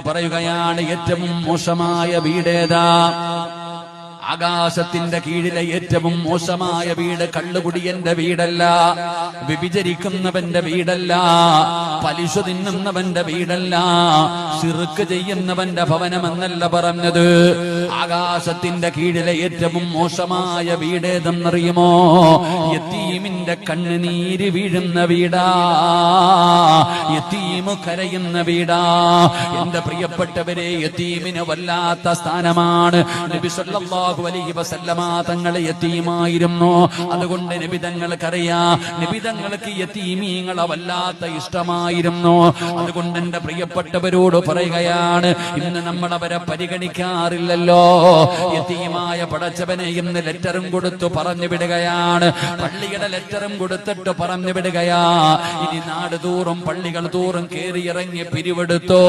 പറയുകയാണ് ഏറ്റവും മോശമായ വീടേതാ? ആകാശത്തിന്റെ കീഴിലെ ഏറ്റവും മോശമായ വീട് കള്ളുകുടിയന്റെ വീടല്ല, വ്യഭിചരിക്കുന്നവന്റെ വീടല്ല, പലിശ തിന്നുന്നവന്റെ വീടല്ല, ശിർക്ക് ചെയ്യുന്നവന്റെ ഭവനമെന്നല്ല പറഞ്ഞത്. ആകാശത്തിന്റെ കീഴിലെ ഏറ്റവും മോശമായ വീടേതെന്നറിയുമോ? യതീമിന്റെ കണ്ണുനീര് വീഴുന്ന വീടാ, യതീമ് കരയുന്ന വീടാ. എന്റെ പ്രിയപ്പെട്ടവരെ, യതീമിന് വല്ലാത്ത സ്ഥാനമാണ്. നബി സല്ലല്ലാഹു അലൈഹി വസല്ലമ തങ്ങൾ യതീമായിരുന്നു. അതുകൊണ്ട് നബി തങ്ങൾക്കറിയാം, നബി തങ്ങൾക്ക് യതീമീങ്ങളെ വല്ലാത്ത ഇഷ്ടമായിരുന്നു. അതുകൊണ്ട് എന്റെ പ്രിയപ്പെട്ടവരോട് പറയുകയാണ്, ഇന്ന് നമ്മൾ അവരെ പരിഗണിക്കാറില്ലല്ലോ. യതീമായ പടച്ചവനെ ഇന്ന് ലെറ്ററും കൊടുത്തു പറഞ്ഞു വിടുകയാണ്, പള്ളിയുടെ ലെറ്ററും കൊടുത്തിട്ട് പറഞ്ഞു വിടുകയാ. ഇനി നാട് തോറും പള്ളികൾ തോറും കേറിയിറങ്ങി പിരിവെടുത്തോ.